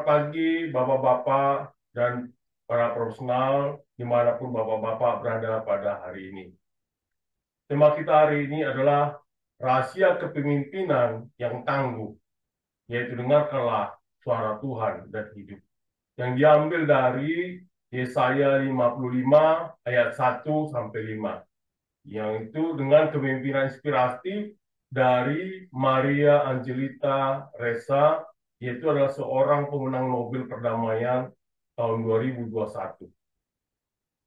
pagi, Bapak-Bapak dan para profesional dimanapun Bapak-Bapak berada pada hari ini. Tema kita hari ini adalah rahasia kepemimpinan yang tangguh, yaitu dengarkanlah suara Tuhan dan hidup. Yang diambil dari Yesaya 55 ayat 1 sampai 5. Yang itu dengan kepemimpinan inspiratif dari Maria Angelita Ressa, yaitu adalah seorang pemenang Nobel Perdamaian tahun 2021.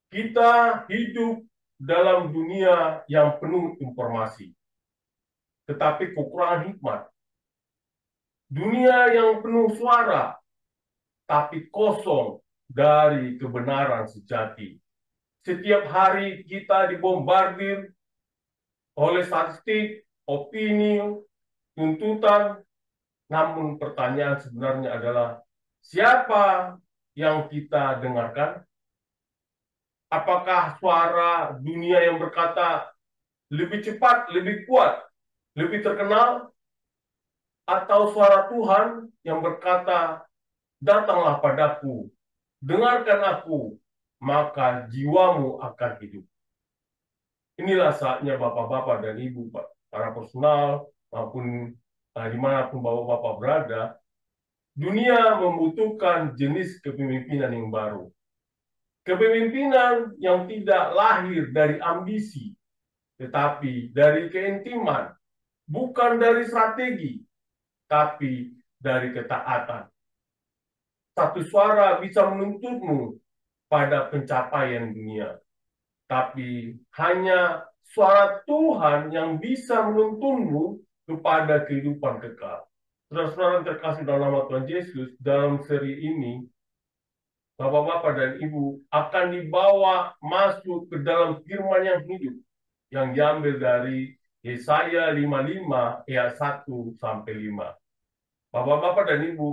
Kita hidup dalam dunia yang penuh informasi, tetapi kekurangan hikmat. Dunia yang penuh suara, tapi kosong dari kebenaran sejati. Setiap hari kita dibombardir oleh statistik, opini, tuntutan, namun pertanyaan sebenarnya adalah siapa yang kita dengarkan? Apakah suara dunia yang berkata lebih cepat, lebih kuat, lebih terkenal, atau suara Tuhan yang berkata, datanglah padaku, dengarkan aku, maka jiwamu akan hidup. Inilah saatnya Bapak-Bapak dan Ibu, para personal, maupun dimanapun Bapak-Bapak berada, dunia membutuhkan jenis kepemimpinan yang baru. Kepemimpinan yang tidak lahir dari ambisi, tetapi dari keintiman, bukan dari strategi, tapi dari ketaatan. Satu suara bisa menuntutmu pada pencapaian dunia, tapi hanya suara Tuhan yang bisa menuntunmu kepada kehidupan kekal. Saudara-saudara terkasih dalam nama Tuhan Yesus, dalam seri ini, Bapak-bapak dan Ibu akan dibawa masuk ke dalam firman yang hidup yang diambil dari Yesaya 55 ayat 1 sampai 5. Bapak-bapak dan Ibu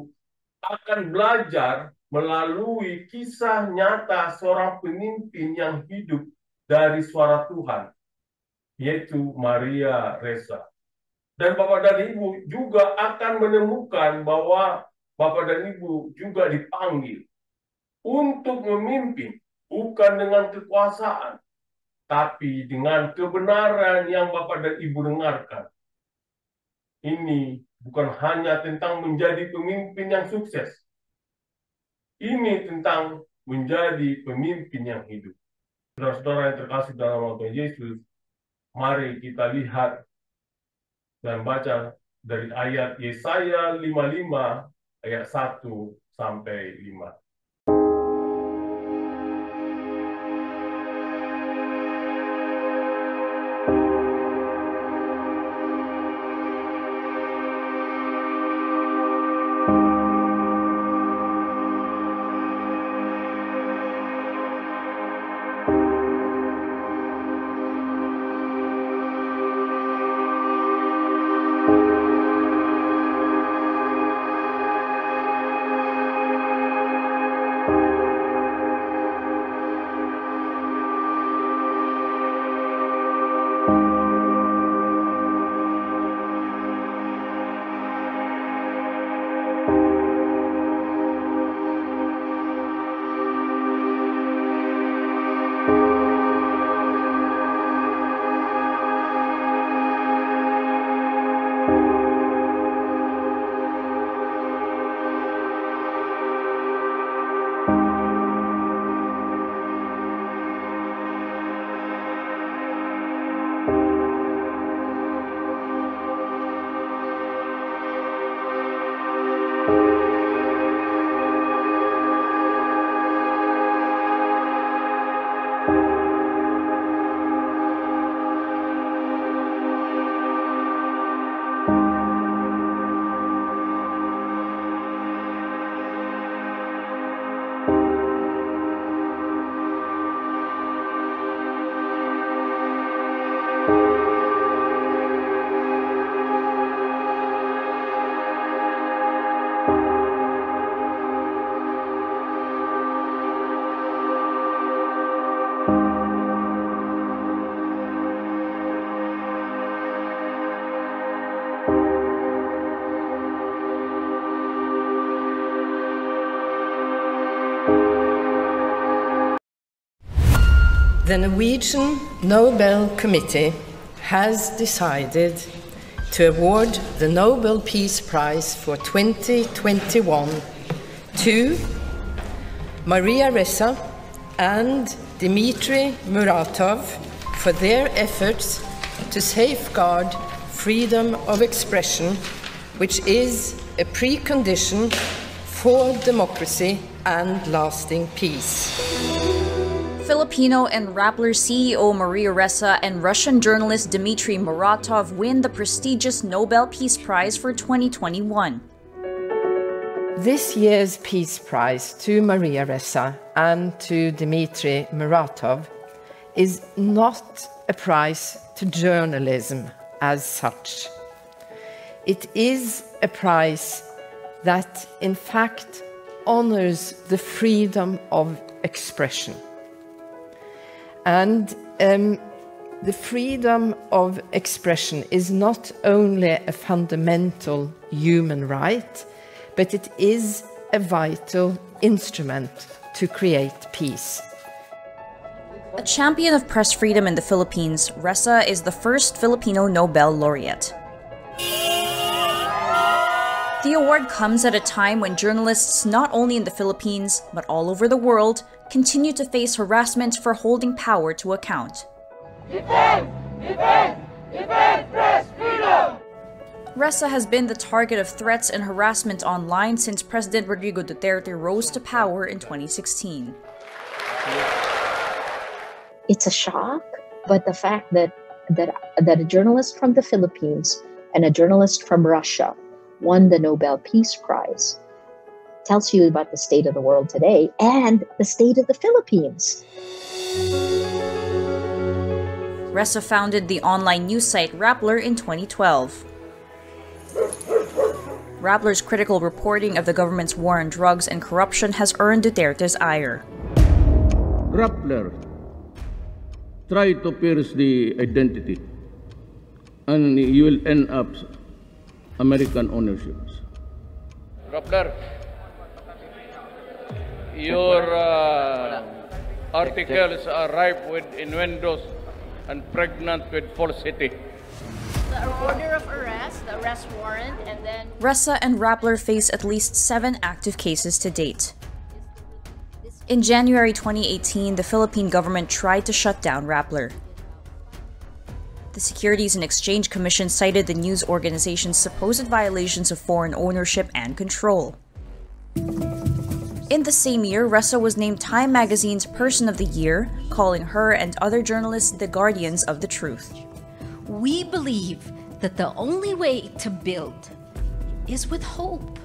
akan belajar melalui kisah nyata seorang pemimpin yang hidup dari suara Tuhan, yaitu Maria Ressa. Dan Bapak dan Ibu juga akan menemukan bahwa Bapak dan Ibu juga dipanggil untuk memimpin, bukan dengan kekuasaan, tapi dengan kebenaran yang Bapak dan Ibu dengarkan. Ini bukan hanya tentang menjadi pemimpin yang sukses. Ini tentang menjadi pemimpin yang hidup. Saudara-saudara yang terkasih dalam nama Tuhan Yesus, mari kita lihat dan baca dari ayat Yesaya 55 ayat 1 sampai 5. The Norwegian Nobel Committee has decided to award the Nobel Peace Prize for 2021 to Maria Ressa and Dmitry Muratov for their efforts to safeguard freedom of expression, which is a precondition for democracy and lasting peace. Filipino and Rappler CEO Maria Ressa and Russian journalist Dmitry Muratov win the prestigious Nobel Peace Prize for 2021. This year's Peace Prize to Maria Ressa and to Dmitry Muratov is not a prize to journalism as such. It is a prize that, in fact, honors the freedom of expression. And the freedom of expression is not only a fundamental human right, but it is a vital instrument to create peace. A champion of press freedom in the Philippines, Ressa is the first Filipino Nobel laureate. The award comes at a time when journalists, not only in the Philippines, but all over the world, continue to face harassment for holding power to account. Defend! Defend! Defend press freedom! Ressa has been the target of threats and harassment online since President Rodrigo Duterte rose to power in 2016. It's a shock, but the fact that a journalist from the Philippines and a journalist from Russia won the Nobel Peace Prize tells you about the state of the world today and the state of the Philippines. Ressa founded the online news site Rappler in 2012. Rappler's critical reporting of the government's war on drugs and corruption has earned Duterte's ire. Rappler tried to pierce the identity, and you will end up American ownerships. Rappler, your articles are ripe with innuendos and pregnant with falsity. The order of arrest, the arrest warrant, and then... Ressa and Rappler face at least 7 active cases to date. In January 2018, the Philippine government tried to shut down Rappler. The Securities and Exchange Commission cited the news organization's supposed violations of foreign ownership and control. In the same year, Ressa was named Time Magazine's Person of the Year, calling her and other journalists the guardians of the truth. We believe that the only way to build is with hope.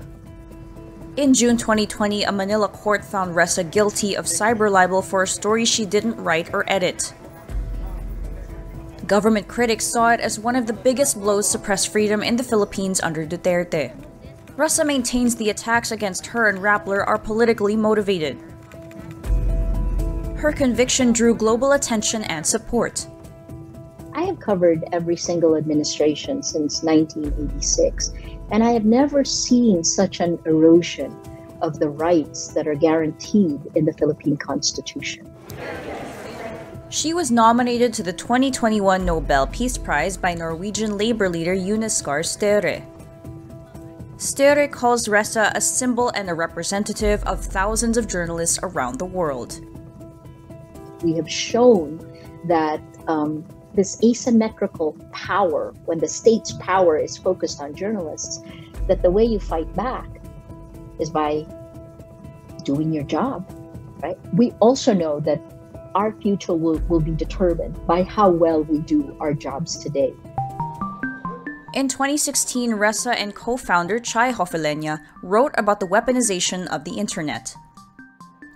In June 2020, a Manila court found Ressa guilty of cyber libel for a story she didn't write or edit. Government critics saw it as one of the biggest blows to press freedom in the Philippines under Duterte. Ressa maintains the attacks against her and Rappler are politically motivated. Her conviction drew global attention and support. I have covered every single administration since 1986, and I have never seen such an erosion of the rights that are guaranteed in the Philippine Constitution. She was nominated to the 2021 Nobel Peace Prize by Norwegian labor leader Jonas Gahr Støre. Støre calls Ressa a symbol and a representative of thousands of journalists around the world. We have shown that this asymmetrical power, when the state's power is focused on journalists, that the way you fight back is by doing your job, right? We also know that our future will be determined by how well we do our jobs today. In 2016, Ressa and co-founder Chai Hoffeleña wrote about the weaponization of the internet.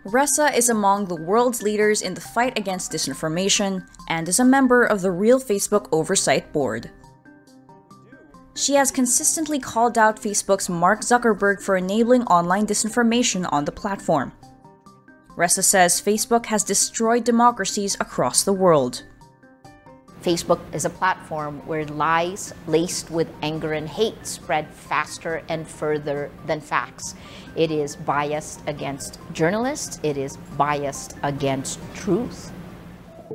Ressa is among the world's leaders in the fight against disinformation and is a member of the Real Facebook Oversight Board. She has consistently called out Facebook's Mark Zuckerberg for enabling online disinformation on the platform. Ressa says Facebook has destroyed democracies across the world. Facebook is a platform where lies laced with anger and hate spread faster and further than facts. It is biased against journalists. It is biased against truth.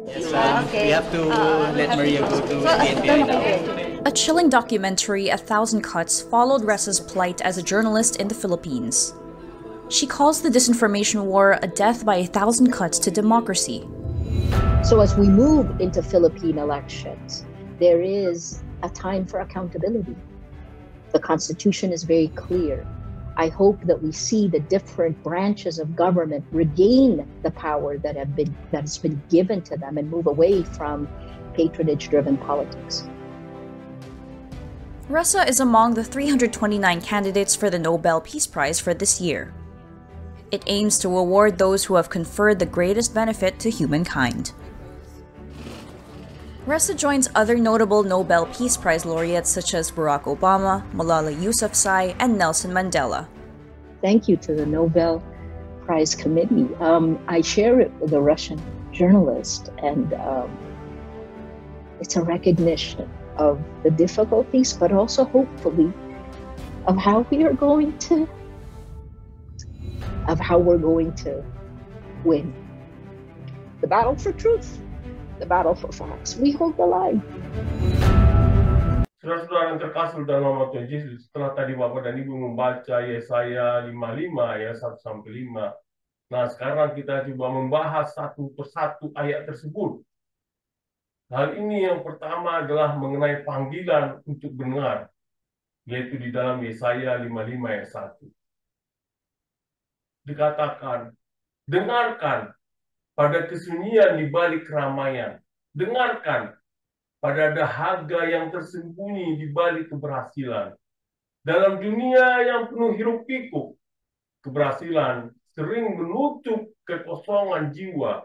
We have to let Maria go to NBI now. A chilling documentary, 1,000 Cuts, followed Ressa's plight as a journalist in the Philippines. She calls the disinformation war a death by 1,000 cuts to democracy. So as we move into Philippine elections, there is a time for accountability. The Constitution is very clear. I hope that we see the different branches of government regain the power that has been given to them and move away from patronage-driven politics. Ressa is among the 329 candidates for the Nobel Peace Prize for this year. It aims to award those who have conferred the greatest benefit to humankind. Ressa joins other notable Nobel Peace Prize laureates such as Barack Obama, Malala Yousafzai, and Nelson Mandela. Thank you to the Nobel Prize Committee. I share it with a Russian journalist, and it's a recognition of the difficulties, but also hopefully of how we're going to win the battle for truth, the battle for facts. We hold the line. Saudara-saudara yang terkasih dalam nama Tuhan Yesus, setelah tadi Bapak dan Ibu membaca Yesaya 55 ayat 1-5, nah sekarang kita coba membahas satu persatu ayat tersebut. Hal ini yang pertama adalah mengenai panggilan untuk mendengar, yaitu di dalam Yesaya 55 ayat 1. Dikatakan, dengarkan pada kesunyian di balik keramaian, dengarkan pada dahaga yang tersembunyi di balik keberhasilan. Dalam dunia yang penuh hiruk-pikuk, keberhasilan sering menutup kekosongan jiwa.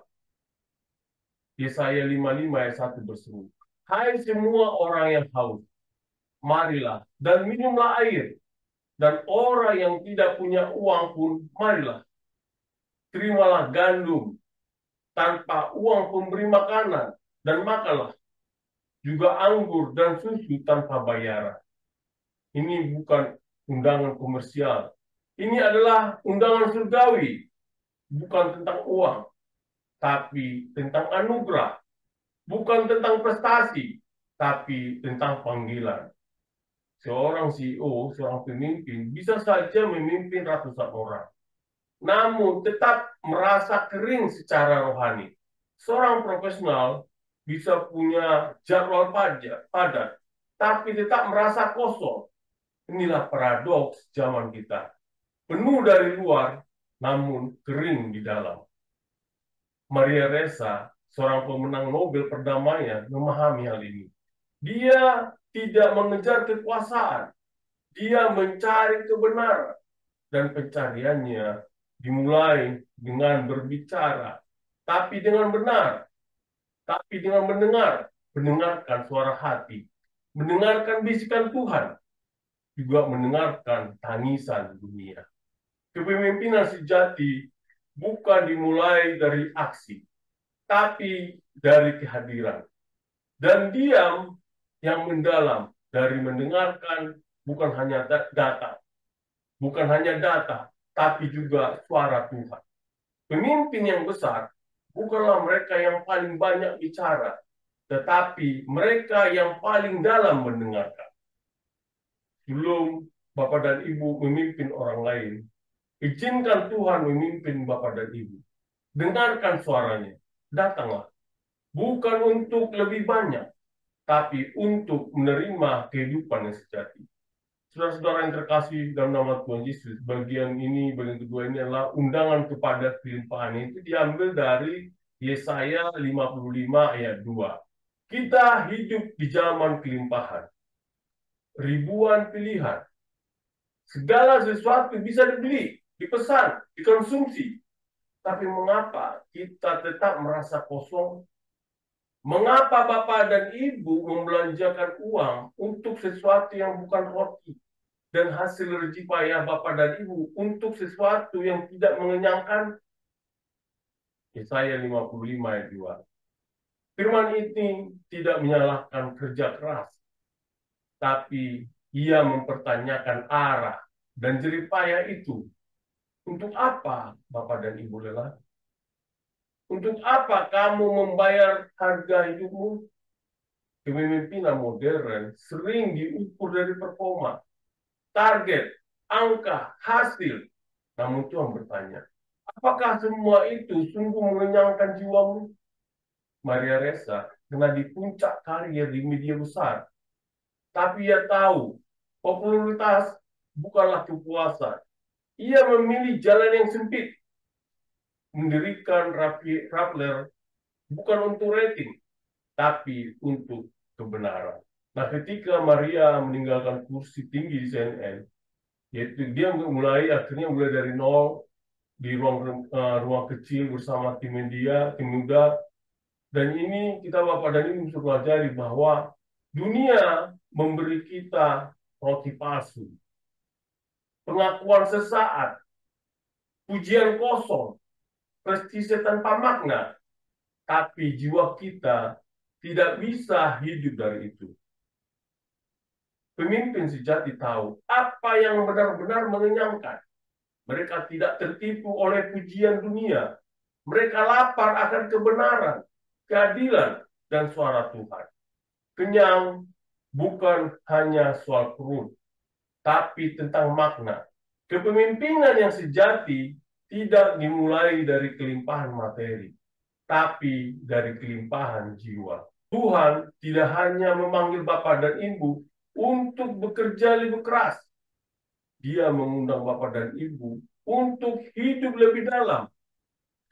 Yesaya 55 ayat 1 berseru, hai semua orang yang haus, marilah dan minumlah air. Dan orang yang tidak punya uang pun, marilah, terimalah gandum tanpa uang pemberi makanan, dan makanlah juga anggur dan susu tanpa bayaran. Ini bukan undangan komersial. Ini adalah undangan surgawi, bukan tentang uang, tapi tentang anugerah, bukan tentang prestasi, tapi tentang panggilan. Seorang CEO, seorang pemimpin, bisa saja memimpin ratusan orang, namun tetap merasa kering secara rohani. Seorang profesional bisa punya jadwal padat, tapi tetap merasa kosong. Inilah paradoks zaman kita. Penuh dari luar, namun kering di dalam. Maria Ressa, seorang pemenang Nobel perdamaian, memahami hal ini. Dia tidak mengejar kekuasaan. Dia mencari kebenaran. Dan pencariannya dimulai dengan berbicara, tapi dengan benar. Tapi dengan mendengarkan suara hati. Mendengarkan bisikan Tuhan. Juga mendengarkan tangisan dunia. Kepemimpinan sejati bukan dimulai dari aksi, tapi dari kehadiran. Dan diam yang mendalam dari mendengarkan bukan hanya data, tapi juga suara Tuhan. Pemimpin yang besar bukanlah mereka yang paling banyak bicara, tetapi mereka yang paling dalam mendengarkan. Sebelum Bapak dan Ibu memimpin orang lain, izinkan Tuhan memimpin Bapak dan Ibu. Dengarkan suaranya, datanglah. Bukan untuk lebih banyak, tapi untuk menerima kehidupan yang sejati. Saudara-saudara yang terkasih dalam nama Tuhan Yesus, bagian kedua ini adalah undangan kepada kelimpahan. Itu diambil dari Yesaya 55 ayat 2. Kita hidup di zaman kelimpahan. Ribuan pilihan. Segala sesuatu bisa dibeli, dipesan, dikonsumsi. Tapi mengapa kita tetap merasa kosong? Mengapa Bapak dan Ibu membelanjakan uang untuk sesuatu yang bukan roti dan hasil rezeki payah Bapak dan Ibu untuk sesuatu yang tidak mengenyangkan? Yesaya 55 ayat 2. Firman ini tidak menyalahkan kerja keras, tapi ia mempertanyakan arah dan jerih payah itu. Untuk apa Bapak dan Ibu lelah? Untuk apa kamu membayar harga hidupmu? Kepemimpinan modern sering diukur dari performa, target, angka, hasil. Namun Tuhan bertanya, apakah semua itu sungguh mengenyangkan jiwamu? Maria Ressa kena di puncak karier di media besar. Tapi ia tahu, popularitas bukanlah kepuasan. Ia memilih jalan yang sempit. Mendirikan Rappler bukan untuk rating, tapi untuk kebenaran. Nah, ketika Maria meninggalkan kursi tinggi di CNN, yaitu dia akhirnya mulai dari nol di ruang kecil bersama tim media, tim muda, dan ini kita Bapak dan Ibu suruh pelajari bahwa dunia memberi kita roti palsu, pengakuan sesaat, pujian kosong, prestise tanpa makna, tapi jiwa kita tidak bisa hidup dari itu. Pemimpin sejati tahu apa yang benar-benar mengenyangkan. Mereka tidak tertipu oleh pujian dunia. Mereka lapar akan kebenaran, keadilan, dan suara Tuhan. Kenyang bukan hanya soal perut, tapi tentang makna. Kepemimpinan yang sejati tidak dimulai dari kelimpahan materi, tapi dari kelimpahan jiwa. Tuhan tidak hanya memanggil Bapak dan Ibu untuk bekerja lebih keras. Dia mengundang Bapak dan Ibu untuk hidup lebih dalam.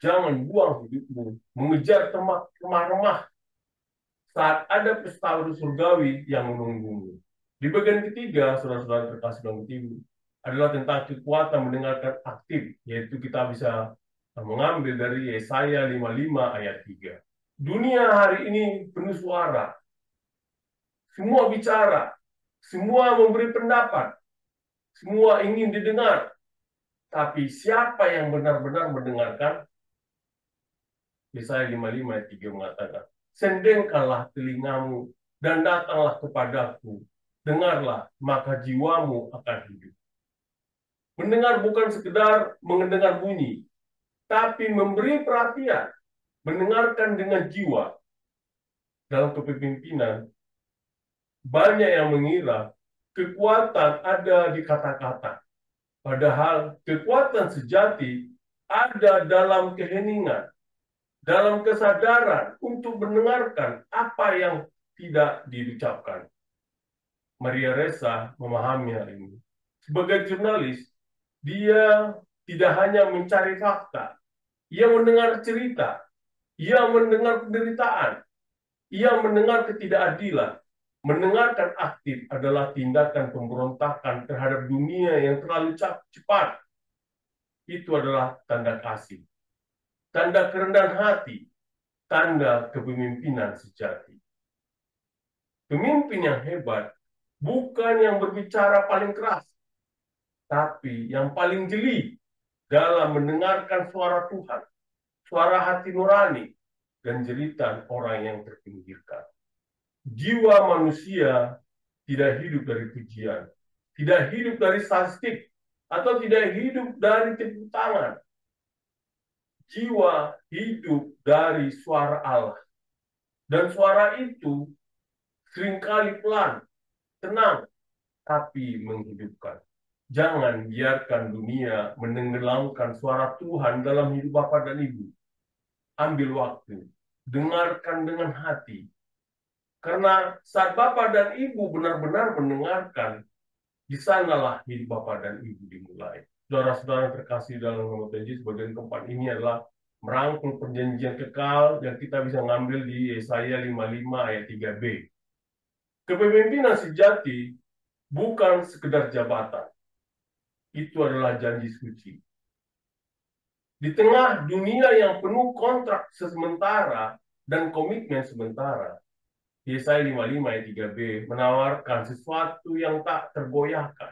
Jangan buang hidupmu mengejar remah-remah saat ada pesta surgawi yang menunggumu. Di bagian ketiga, saudara-saudara terkasih dalam Ibu, adalah tentang kekuatan mendengarkan aktif, yaitu kita bisa mengambil dari Yesaya 55 ayat 3. Dunia hari ini penuh suara. Semua bicara, semua memberi pendapat, semua ingin didengar. Tapi siapa yang benar-benar mendengarkan? Yesaya 55 ayat 3 mengatakan, sendengkanlah telingamu dan datanglah kepadaku. Dengarlah, maka jiwamu akan hidup. Mendengar bukan sekedar mendengar bunyi, tapi memberi perhatian, mendengarkan dengan jiwa. Dalam kepemimpinan, banyak yang mengira kekuatan ada di kata-kata. Padahal kekuatan sejati ada dalam keheningan, dalam kesadaran untuk mendengarkan apa yang tidak diucapkan. Maria Ressa memahami hal ini. Sebagai jurnalis, dia tidak hanya mencari fakta, ia mendengar cerita, ia mendengar penderitaan, ia mendengar ketidakadilan. Mendengarkan aktif adalah tindakan pemberontakan terhadap dunia yang terlalu cepat. Itu adalah tanda kasih, tanda kerendahan hati, tanda kepemimpinan sejati. Pemimpin yang hebat bukan yang berbicara paling keras, tapi yang paling jeli dalam mendengarkan suara Tuhan, suara hati nurani, dan jeritan orang yang terpinggirkan. Jiwa manusia tidak hidup dari pujian, tidak hidup dari statistik, atau tidak hidup dari tepuk tangan. Jiwa hidup dari suara Allah. Dan suara itu seringkali pelan, tenang, tapi menghidupkan. Jangan biarkan dunia menenggelamkan suara Tuhan dalam hidup Bapak dan Ibu. Ambil waktu, dengarkan dengan hati. Karena saat Bapak dan Ibu benar-benar mendengarkan, di sanalah hidup Bapak dan Ibu dimulai. Saudara-saudara terkasih dalam nama Tuhan Yesus, bagian keempat ini adalah merangkul perjanjian kekal yang kita bisa ngambil di Yesaya 55 ayat 3b. Kepemimpinan sejati bukan sekedar jabatan. Itu adalah janji suci. Di tengah dunia yang penuh kontrak sementara dan komitmen sementara, Yesaya 55 ayat 3b menawarkan sesuatu yang tak tergoyahkan.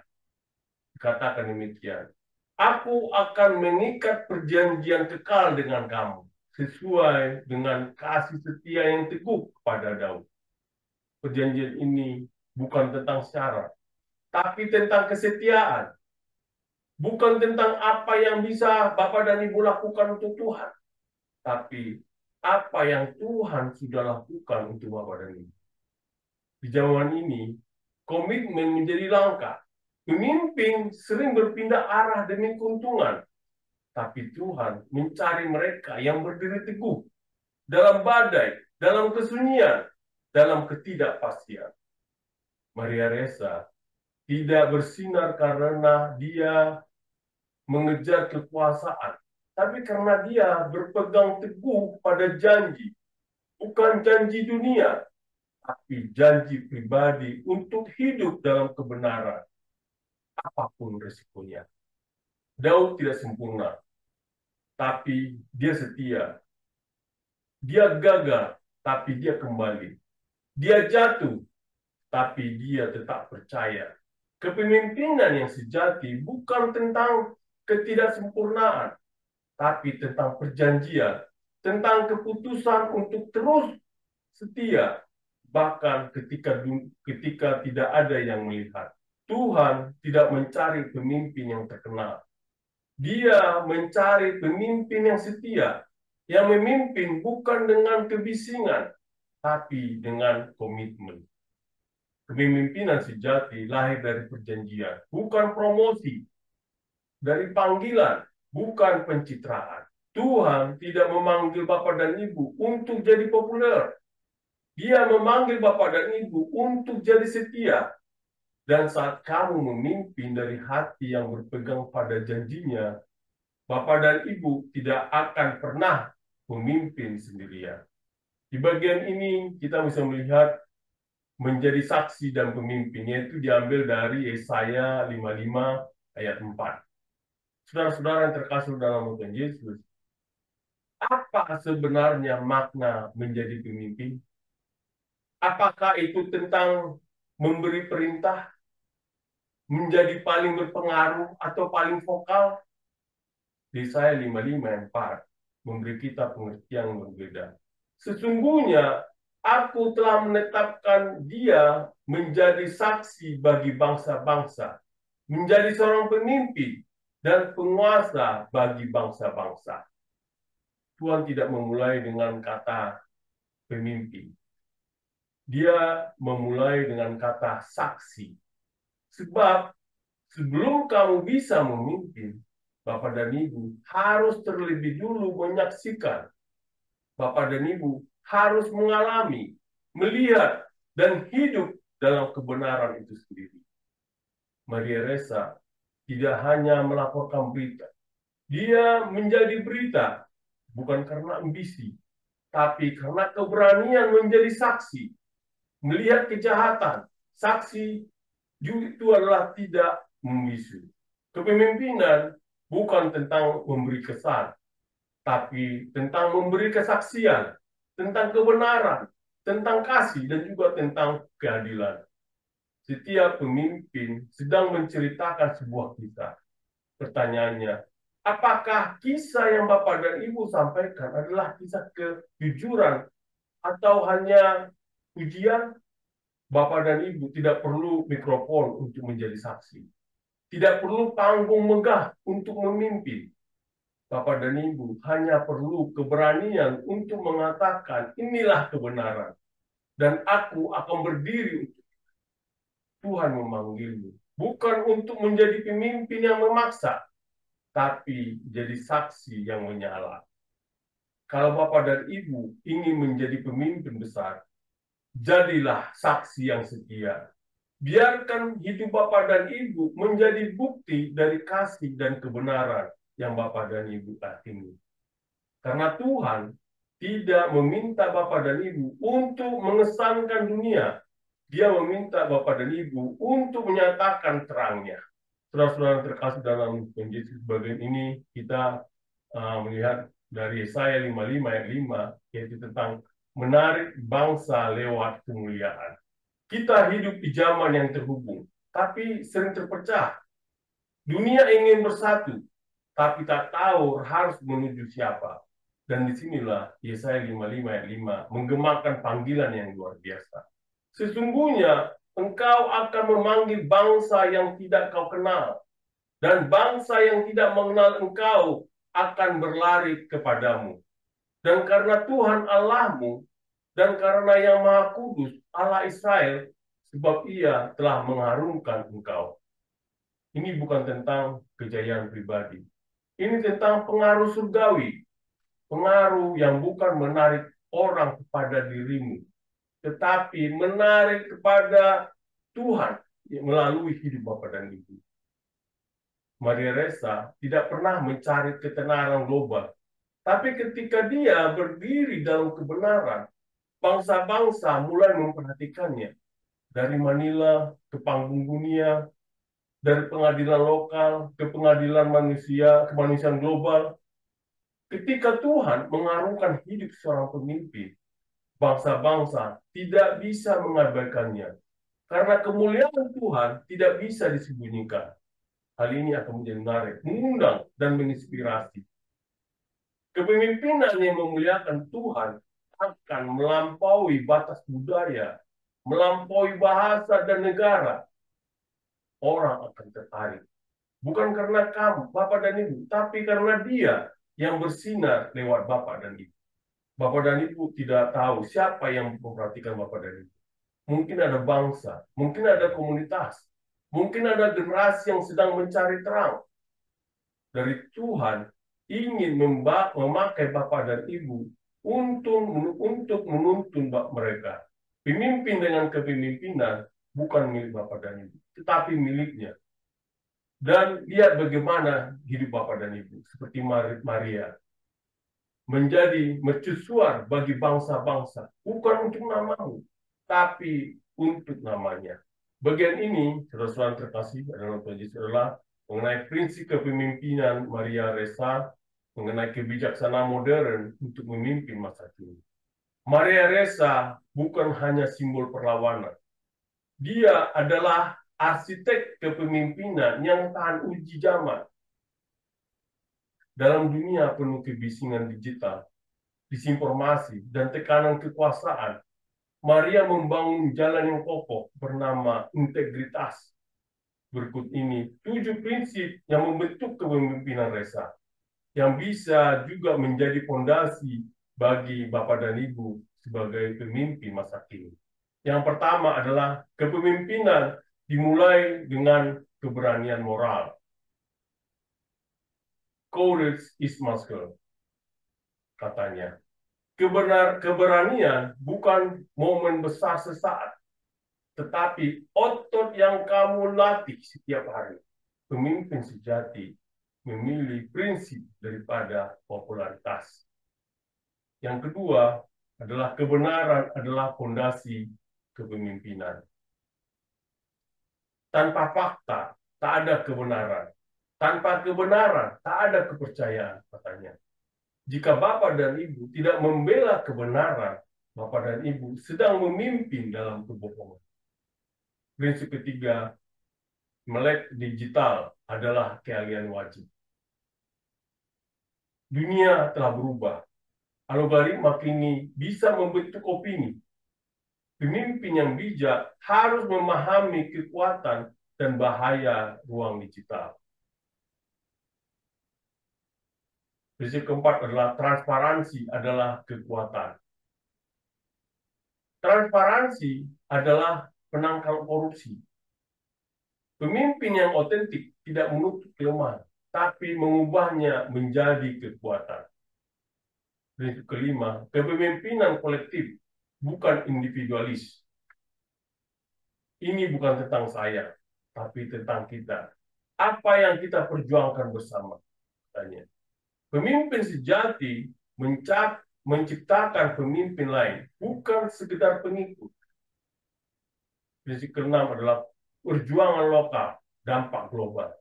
Dikatakan demikian, aku akan mengikat perjanjian kekal dengan kamu, sesuai dengan kasih setia yang teguh kepada Daud. Perjanjian ini bukan tentang syarat, tapi tentang kesetiaan. Bukan tentang apa yang bisa Bapak dan Ibu lakukan untuk Tuhan, tapi apa yang Tuhan sudah lakukan untuk Bapak dan Ibu. Di zaman ini, komitmen menjadi langka. Pemimpin sering berpindah arah demi keuntungan, tapi Tuhan mencari mereka yang berdiri teguh dalam badai, dalam kesunyian, dalam ketidakpastian. Maria Ressa tidak bersinar karena dia mengejar kekuasaan, tapi karena dia berpegang teguh pada janji, bukan janji dunia, tapi janji pribadi untuk hidup dalam kebenaran, apapun resikonya. Daud tidak sempurna, tapi dia setia. Dia gagal, tapi dia kembali. Dia jatuh, tapi dia tetap percaya. Kepemimpinan yang sejati bukan tentang ketidaksempurnaan, tapi tentang perjanjian, tentang keputusan untuk terus setia, bahkan ketika tidak ada yang melihat. Tuhan tidak mencari pemimpin yang terkenal. Dia mencari pemimpin yang setia, yang memimpin bukan dengan kebisingan, tapi dengan komitmen. Kepemimpinan sejati lahir dari perjanjian, bukan promosi, dari panggilan, bukan pencitraan. Tuhan tidak memanggil Bapak dan Ibu untuk jadi populer. Dia memanggil Bapak dan Ibu untuk jadi setia. Dan saat kamu memimpin dari hati yang berpegang pada janjinya, Bapak dan Ibu tidak akan pernah memimpin sendirian. Di bagian ini kita bisa melihat menjadi saksi dan pemimpin, yaitu diambil dari Yesaya 55 ayat 4. Saudara-saudara yang terkasih dalam Tuhan Yesus, apa sebenarnya makna menjadi pemimpin? Apakah itu tentang memberi perintah, menjadi paling berpengaruh atau paling vokal? Yesaya 55 ayat 4 memberi kita pengertian yang berbeda. Sesungguhnya aku telah menetapkan dia menjadi saksi bagi bangsa-bangsa, menjadi seorang pemimpin dan penguasa bagi bangsa-bangsa. Tuhan tidak memulai dengan kata pemimpin. Dia memulai dengan kata saksi. Sebab sebelum kamu bisa memimpin, Bapak dan Ibu harus terlebih dulu menyaksikan. Bapak dan Ibu harus mengalami, melihat, dan hidup dalam kebenaran itu sendiri. Maria Ressa tidak hanya melaporkan berita. Dia menjadi berita bukan karena ambisi, tapi karena keberanian menjadi saksi. Melihat kejahatan, saksi itu adalah tidak membisu. Kepemimpinan bukan tentang memberi kesan, tapi tentang memberi kesaksian, tentang kebenaran, tentang kasih, dan juga tentang keadilan. Setiap pemimpin sedang menceritakan sebuah kisah. Pertanyaannya, apakah kisah yang Bapak dan Ibu sampaikan adalah kisah kejujuran atau hanya pujian? Bapak dan Ibu tidak perlu mikrofon untuk menjadi saksi. Tidak perlu panggung megah untuk memimpin. Bapak dan Ibu hanya perlu keberanian untuk mengatakan, inilah kebenaran. Dan aku akan berdiri untuk itu. Tuhan memanggilmu. Bukan untuk menjadi pemimpin yang memaksa, tapi jadi saksi yang menyala. Kalau Bapak dan Ibu ingin menjadi pemimpin besar, jadilah saksi yang setia. Biarkan hidup Bapak dan Ibu menjadi bukti dari kasih dan kebenaran yang Bapak dan Ibu yakini. Karena Tuhan tidak meminta Bapak dan Ibu untuk mengesankan dunia. Dia meminta Bapak dan Ibu untuk menyatakan terangnya. Saudara-saudara terkasih dalam Tuhan Yesus, bagian ini kita melihat dari Yesaya 55 ayat 5, yaitu tentang menarik bangsa lewat kemuliaan. Kita hidup di zaman yang terhubung, tapi sering terpecah. Dunia ingin bersatu, tapi tak tahu harus menuju siapa. Dan disinilah Yesaya 55 ayat 5 menggemakan panggilan yang luar biasa. Sesungguhnya engkau akan memanggil bangsa yang tidak kau kenal, dan bangsa yang tidak mengenal engkau akan berlari kepadamu. Dan karena Tuhan Allahmu, dan karena Yang Maha Kudus, Allah Israel, sebab Ia telah mengharumkan engkau. Ini bukan tentang kejayaan pribadi. Ini tentang pengaruh surgawi. Pengaruh yang bukan menarik orang kepada dirimu, tetapi menarik kepada Tuhan melalui hidup Bapa dan Ibu. Maria Ressa tidak pernah mencari ketenaran global, tapi ketika dia berdiri dalam kebenaran, bangsa-bangsa mulai memperhatikannya. Dari Manila ke panggung dunia, dari pengadilan lokal ke pengadilan manusia, kemanusiaan global. Ketika Tuhan mengarungkan hidup seorang pemimpin, bangsa-bangsa tidak bisa mengabaikannya. Karena kemuliaan Tuhan tidak bisa disembunyikan. Hal ini akan menjadi menarik, mengundang, dan menginspirasi. Kepemimpinan yang memuliakan Tuhan akan melampaui batas budaya, melampaui bahasa dan negara. Orang akan tertarik. Bukan karena kamu, Bapak dan Ibu, tapi karena Dia yang bersinar lewat Bapak dan Ibu. Bapak dan Ibu tidak tahu siapa yang memperhatikan Bapak dan Ibu. Mungkin ada bangsa, mungkin ada komunitas, mungkin ada generasi yang sedang mencari terang. Dari Tuhan ingin memakai Bapak dan Ibu untuk menuntun mereka. Pemimpin dengan kepemimpinan bukan milik Bapak dan Ibu, tetapi miliknya. Dan lihat bagaimana hidup Bapak dan Ibu, seperti Maria, menjadi mercusuar bagi bangsa-bangsa, bukan untuk namamu, tapi untuk namanya. Bagian ini, saudara-saudara terkasih, adalah mengenai prinsip kepemimpinan Maria Ressa, mengenai kebijaksanaan modern untuk memimpin masa kini. Maria Ressa bukan hanya simbol perlawanan. Dia adalah arsitek kepemimpinan yang tahan uji zaman. Dalam dunia penuh kebisingan digital, disinformasi, dan tekanan kekuasaan, Maria membangun jalan yang kokoh bernama integritas. Berikut ini 7 prinsip yang membentuk kepemimpinan Ressa, yang bisa juga menjadi fondasi bagi Bapak dan Ibu sebagai pemimpin masa kini. Yang pertama adalah kepemimpinan dimulai dengan keberanian moral. Courage is muscle, katanya. Keberanian bukan momen besar sesaat, tetapi otot yang kamu latih setiap hari. Pemimpin sejati memilih prinsip daripada popularitas. Yang kedua adalah kebenaran adalah fondasi kepemimpinan. Tanpa fakta, tak ada kebenaran. Tanpa kebenaran, tak ada kepercayaan, katanya. Jika Bapak dan Ibu tidak membela kebenaran, Bapak dan Ibu sedang memimpin dalam kebohongan. Prinsip ketiga, melek digital adalah keahlian wajib. Dunia telah berubah. Algoritma kini bisa membentuk opini. Pemimpin yang bijak harus memahami kekuatan dan bahaya ruang digital. Prinsip keempat adalah transparansi adalah kekuatan. Transparansi adalah penangkal korupsi. Pemimpin yang otentik tidak menutup kelemahan, tapi mengubahnya menjadi kekuatan. Prinsip kelima, kepemimpinan kolektif, bukan individualis. Ini bukan tentang saya, tapi tentang kita. Apa yang kita perjuangkan bersama, katanya. Pemimpin sejati menciptakan pemimpin lain, bukan sekedar pengikut. Prinsip keenam adalah perjuangan lokal, dampak global.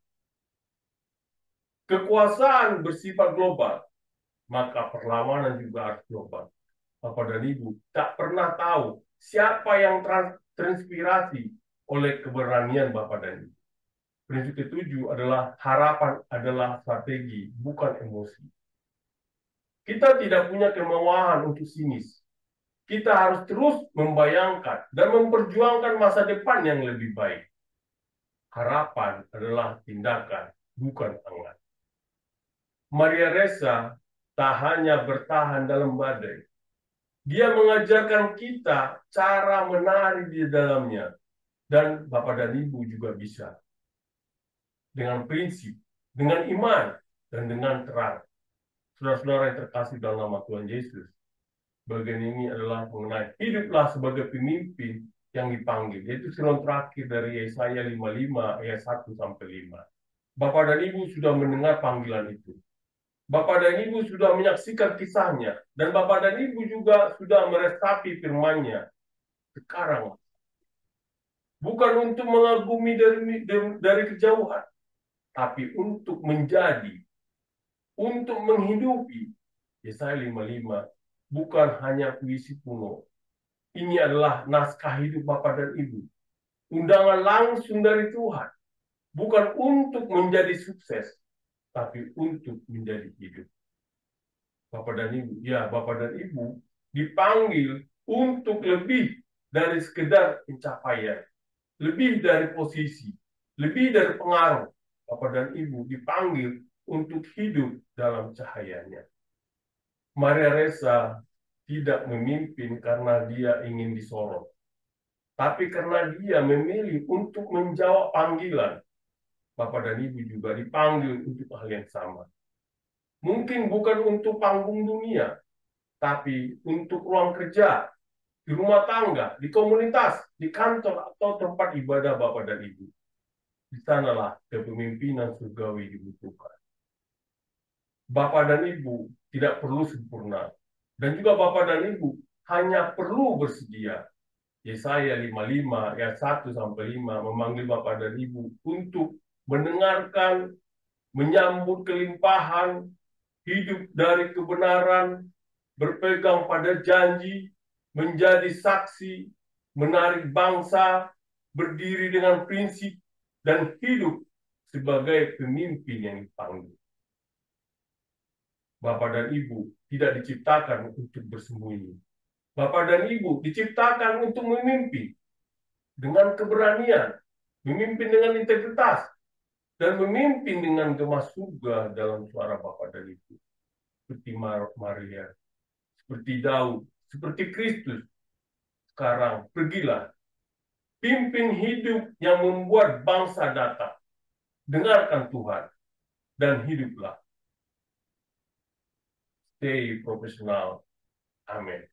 Kekuasaan bersifat global, maka perlawanan juga harus global. Bapak dan Ibu tak pernah tahu siapa yang terinspirasi oleh keberanian Bapak dan Ibu. Prinsip ketujuh adalah harapan adalah strategi, bukan emosi. Kita tidak punya kemauan untuk sinis. Kita harus terus membayangkan dan memperjuangkan masa depan yang lebih baik. Harapan adalah tindakan, bukan angan. Maria Ressa tak hanya bertahan dalam badai. Dia mengajarkan kita cara menari di dalamnya. Dan Bapak dan Ibu juga bisa. Dengan prinsip, dengan iman, dan dengan terang. Saudara-saudara yang terkasih dalam nama Tuhan Yesus, bagian ini adalah mengenai hiduplah sebagai pemimpin yang dipanggil. Yaitu firman terakhir dari Yesaya 55 ayat 1-5. Bapak dan Ibu sudah mendengar panggilan itu. Bapak dan Ibu sudah menyaksikan kisahnya. Dan Bapak dan Ibu juga sudah meresapi firman-Nya. Sekarang, bukan untuk mengagumi dari kejauhan, tapi untuk menjadi, untuk menghidupi. Yesaya 55 bukan hanya puisi kuno. Ini adalah naskah hidup Bapak dan Ibu. Undangan langsung dari Tuhan. Bukan untuk menjadi sukses, tapi untuk menjadi hidup. Bapak dan Ibu, ya Bapak dan Ibu dipanggil untuk lebih dari sekedar pencapaian. Lebih dari posisi, lebih dari pengaruh. Bapak dan Ibu dipanggil untuk hidup dalam cahayanya. Maria Ressa tidak memimpin karena dia ingin disorot, tapi karena dia memilih untuk menjawab panggilan. Bapak dan Ibu juga dipanggil untuk hal yang sama. Mungkin bukan untuk panggung dunia, tapi untuk ruang kerja, di rumah tangga, di komunitas, di kantor, atau tempat ibadah Bapak dan Ibu. Di sanalah kepemimpinan surgawi dibutuhkan. Bapak dan Ibu tidak perlu sempurna. Dan juga Bapak dan Ibu hanya perlu bersedia. Yesaya 55 ayat 1-5 memanggil Bapak dan Ibu untuk mendengarkan, menyambut kelimpahan, hidup dari kebenaran, berpegang pada janji, menjadi saksi, menarik bangsa, berdiri dengan prinsip, dan hidup sebagai pemimpin yang dipanggil. Bapak dan Ibu tidak diciptakan untuk bersembunyi. Bapak dan Ibu diciptakan untuk memimpin dengan keberanian, memimpin dengan integritas, dan memimpin dengan gema surga dalam suara Bapak dan Ibu. Seperti Maria, seperti Daud, seperti Kristus. Sekarang pergilah, pimpin hidup yang membuat bangsa datang. Dengarkan Tuhan, dan hiduplah. Stay profesional. Amin.